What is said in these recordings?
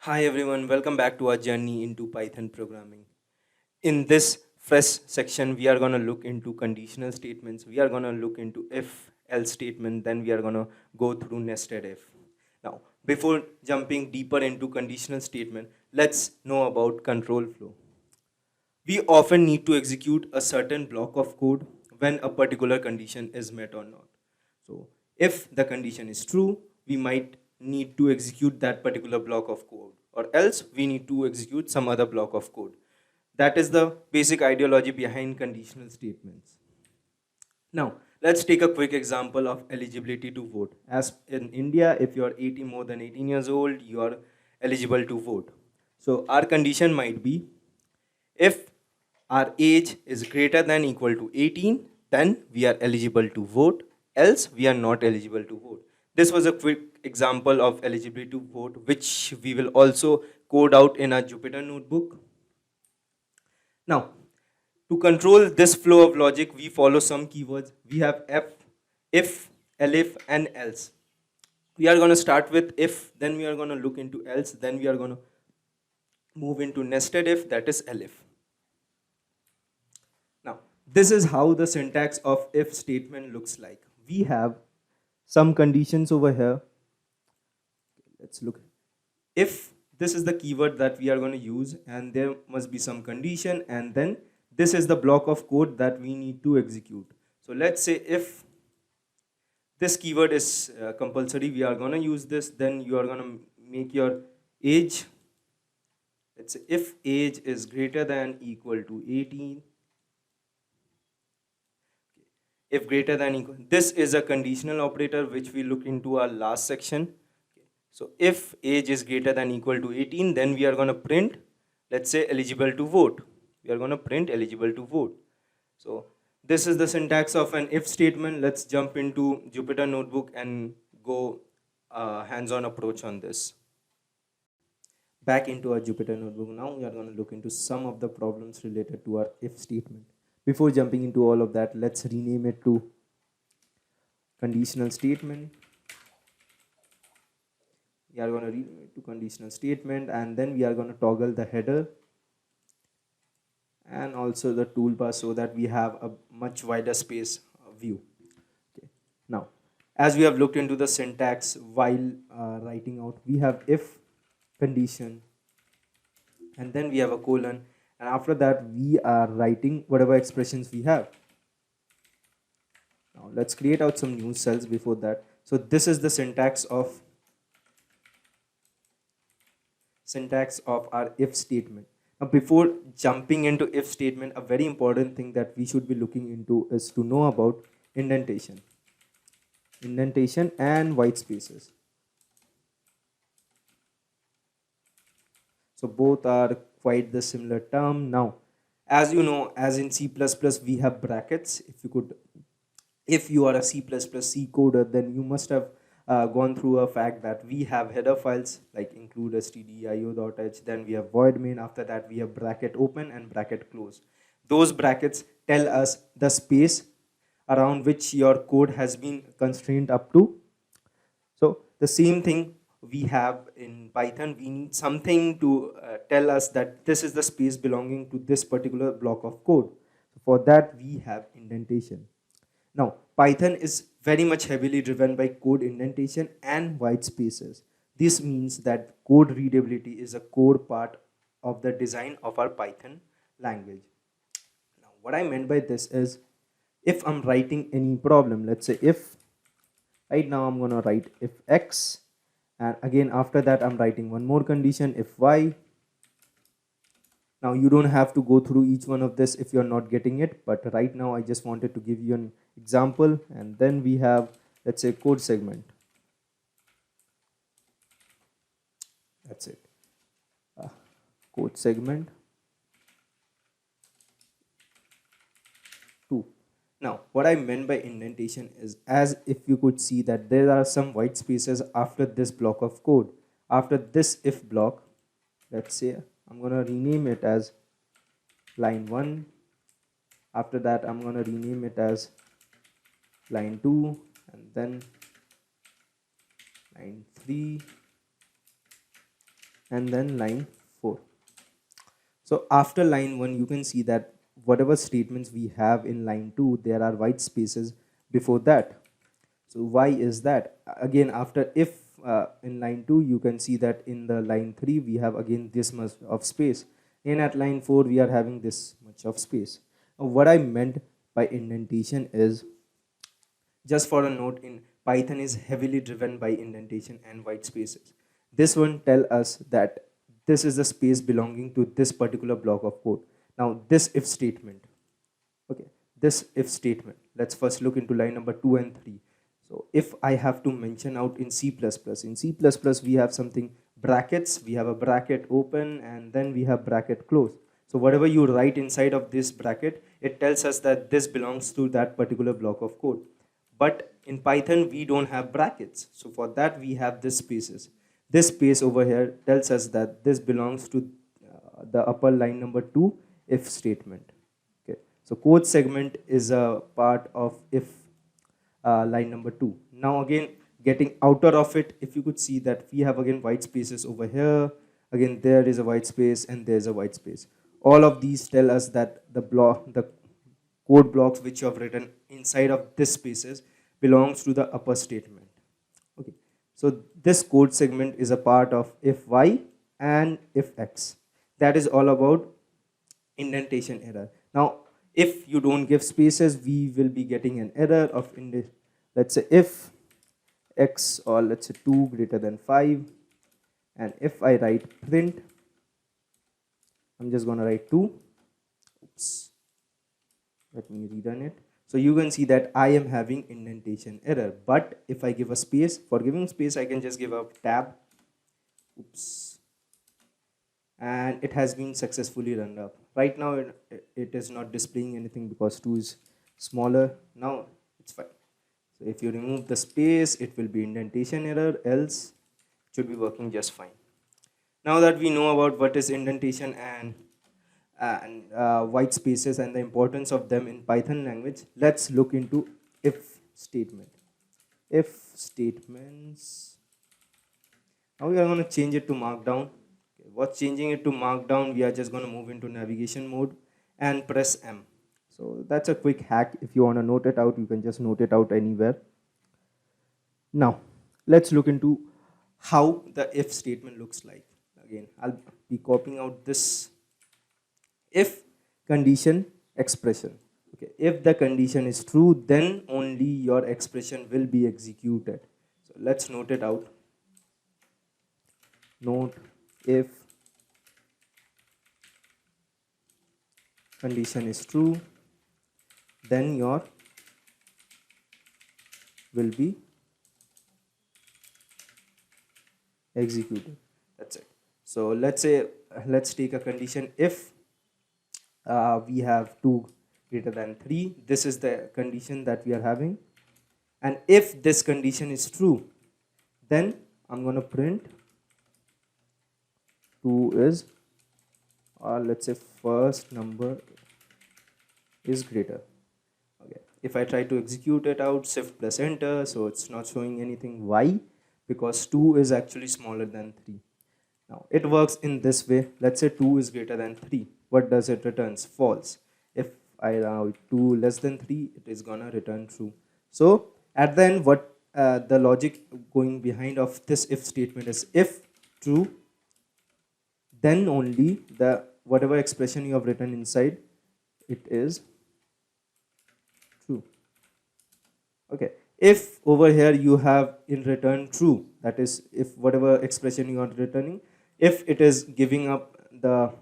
Hi everyone, welcome back to our journey into Python programming. In this fresh section, we are going to look into conditional statements. We are going to look into if else statement, then we are going to go through nested if. Now, before jumping deeper into conditional statement, let's know about control flow. We often need to execute a certain block of code when a particular condition is met or not. So, if the condition is true, we might need to execute that particular block of code, or else we need to execute some other block of code. That is the basic ideology behind conditional statements. Now, let's take a quick example of eligibility to vote. As in India, if you are 18 more than 18 years old, you are eligible to vote. So, our condition might be if our age is greater than equal to 18, then we are eligible to vote, else we are not eligible to vote. This was a quick example of eligibility to vote, which we will also code out in our Jupyter notebook. Now, to control this flow of logic, we follow some keywords. We have if, elif, and else. We are going to start with if, then we are going to look into else, then we are going to move into nested if, that is elif. Now, this is how the syntax of if statement looks like. We have some conditions over here. Let's look. If this is the keyword that we are going to use, and there must be some condition, and then this is the block of code that we need to execute. So let's say if this keyword is compulsory, we are going to use this, then you are going to make your age. Let's say if age is greater than equal to 18, if greater than equal, this is a conditional operator which we look into our last section. So if age is greater than equal to 18, then we are going to print, let's say, eligible to vote. We are going to print eligible to vote. So this is the syntax of an if statement. Let's jump into Jupyter notebook and go hands-on approach on this. Back into our Jupyter notebook. Now we are going to look into some of the problems related to our if statement. Before jumping into all of that, let's rename it to conditional statement. We are going to rename it to conditional statement, and then we are going to toggle the header and also the toolbar so that we have a much wider space view. Okay. Now, as we have looked into the syntax while writing out, we have if condition, and then we have a colon, and after that we are writing whatever expressions we have. Now let's create out some new cells before that. So this is the syntax of our if statement. Now before jumping into if statement, a very important thing that we should be looking into is to know about indentation and white spaces. So both are quite the similar term. Now, as you know, as in C++, we have brackets. If you are a C++ C coder, then you must have gone through a fact that we have header files like include stdio.h, then we have void main, after that we have bracket open and bracket close. Those brackets tell us the space around which your code has been constrained up to. So the same thing we have in Python. We need something to tell us that this is the space belonging to this particular block of code. For that we have indentation. Now, Python is very much heavily driven by code indentation and white spaces. This means that code readability is a core part of the design of our Python language. Now, what I meant by this is, if I'm writing any problem, let's say if, right now I'm going to write if x, and again after that I'm writing one more condition, if y. Now you don't have to go through each one of this if you're not getting it, but right now I just wanted to give you an example. And then we have, let's say, code segment. That's it. Code segment 2. Now what I meant by indentation is, as if you could see that there are some white spaces after this block of code. After this if block, let's say I'm going to rename it as line 1. After that I'm going to rename it as line 2, and then line 3, and then line 4. So after line 1, you can see that whatever statements we have in line 2, there are white spaces before that. So why is that? Again, after if in line 2, you can see that in the line 3, we have again this much of space. And at line 4, we are having this much of space. Now, what I meant by indentation is, just for a note, in Python is heavily driven by indentation and white spaces. This one tell us that this is the space belonging to this particular block of code. Now this if statement, okay, this if statement, let's first look into line number 2 and 3. So if I have to mention out in C++, we have something brackets, we have a bracket open and then we have bracket close. So whatever you write inside of this bracket, it tells us that this belongs to that particular block of code. But in Python, we don't have brackets. So for that, we have this spaces. This space over here tells us that this belongs to the upper line number 2 if statement. Okay. So code segment is a part of if line number 2. Now again, getting outer of it, if you could see that we have again white spaces over here. Again, there is a white space and there's a white space. All of these tell us that the code blocks which you have written inside of this spaces belongs to the upper statement. Okay, so this code segment is a part of if y and if x. That is all about indentation error. Now, if you don't give spaces, we will be getting an error of let's say if x, or let's say 2 greater than 5, and if I write print, I'm just going to write 2. Oops. Let me rerun it. So you can see that I am having indentation error. But if I give a space, for giving space, I can just give a tab. Oops. And it has been successfully run up. Right now, it is not displaying anything because 2 is smaller. Now it's fine. So if you remove the space, it will be indentation error, else it should be working just fine. Now that we know about what is indentation and white spaces and the importance of them in Python language, let's look into if statement. If statements. Now we are going to change it to markdown. Okay, what's changing it to markdown? We are just going to move into navigation mode and press M. So that's a quick hack. If you want to note it out, you can just note it out anywhere. Now let's look into how the if statement looks like. Again, I'll be copying out this if condition expression. Okay, if the condition is true, then only your expression will be executed. So let's note it out. Note if condition is true, then your will be executed. That's it. So let's say, let's take a condition if we have 2 greater than 3. This is the condition that we are having. And if this condition is true, then I'm going to print 2 is, or let's say first number is greater. Okay. If I try to execute it out, shift plus enter, so it's not showing anything. Why? Because 2 is actually smaller than 3. Now it works in this way. Let's say 2 is greater than 3. What does it returns? False. If I allow 2 less than 3, it is gonna return true. So at the end, what the logic going behind of this if statement is, if true, then only the whatever expression you have written inside it is true. Okay. If over here you have in return true, that is if whatever expression you are returning, if it is giving up the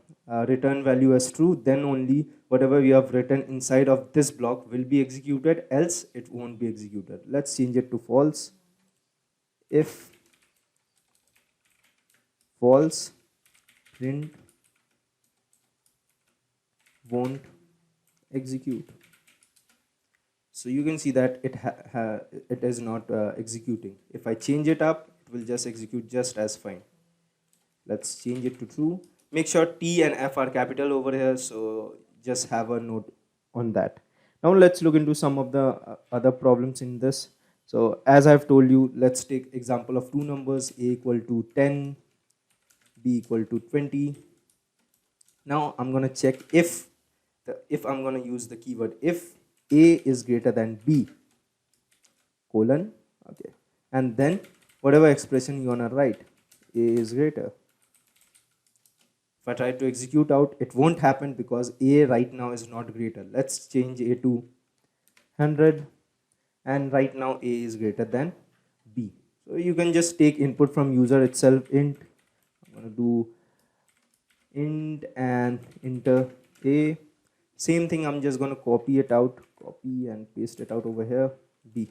return value as true, then only whatever you have written inside of this block will be executed, else it won't be executed. Let's change it to false. If false, print won't execute. So you can see that it is not executing. If I change it up, it will just execute just as fine. Let's change it to true. Make sure T and F are capital over here, so just have a note on that. Now let's look into some of the other problems in this. So as I've told you, let's take example of two numbers, a equal to 10, b equal to 20. Now I'm going to check if I'm going to use the keyword if a is greater than b colon, okay, and then whatever expression you want to write, a is greater. If I try to execute out, it won't happen because a right now is not greater. Let's change a to 100, and right now a is greater than b. So you can just take input from user itself, int. I'm going to do int and enter a. Same thing, I'm just going to copy it out, copy and paste it out over here, b.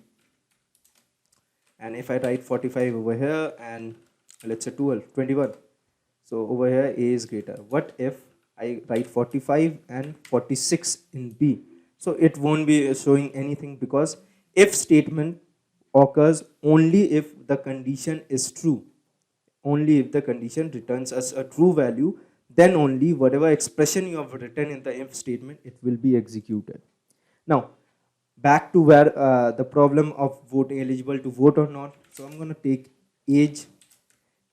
And if I write 45 over here and let's say 21, so over here a is greater. What if I write 45 and 46 in b? So it won't be showing anything, because if statement occurs only if the condition is true. Only if the condition returns us a true value, then only whatever expression you have written in the if statement, it will be executed. Now back to where the problem of vote eligible to vote or not. So I'm going to take age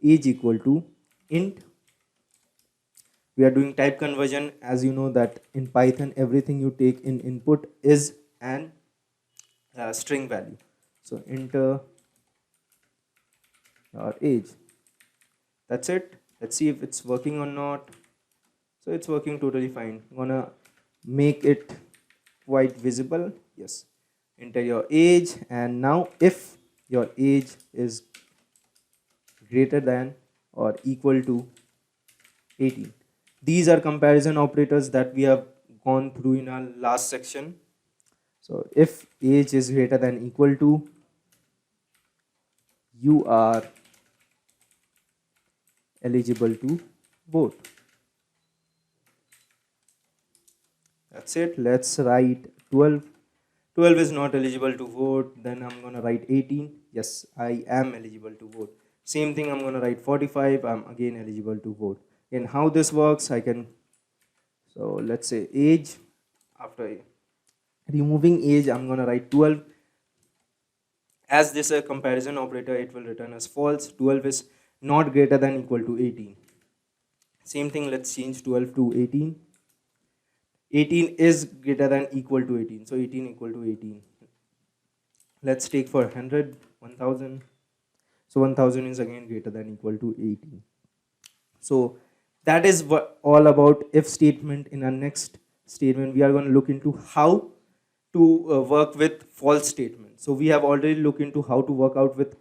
equal to int. We are doing type conversion. As you know that in Python, everything you take in input is an string value. So enter our age. That's it. Let's see if it's working or not. So it's working totally fine. I'm gonna make it quite visible. Yes. Enter your age, and now if your age is greater than or equal to 18. These are comparison operators that we have gone through in our last section. So if age is greater than equal to, you are eligible to vote. That's it. Let's write 12. 12 is not eligible to vote. Then I'm going to write 18. Yes, I am eligible to vote. Same thing, I'm going to write 45. I'm again eligible to vote. And how this works, I can, so let's say age, after removing age, I'm going to write 12. As this is a comparison operator, it will return as false. 12 is not greater than equal to 18. Same thing, let's change 12 to 18. 18 is greater than equal to 18. So 18 equal to 18. Let's take for 100, 1000. So 1000 is again greater than equal to 18. So that is what all about if statement. In our next statement, we are going to look into how to work with false statements. So we have already looked into how to work out with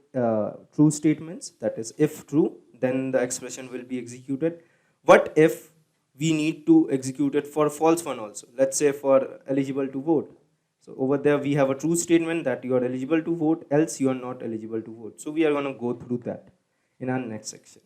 true statements. That is, if true, then the expression will be executed. What if we need to execute it for false one also? Let's say for eligible to vote. So over there we have a true statement that you are eligible to vote, else you are not eligible to vote. So we are going to go through that in our next section.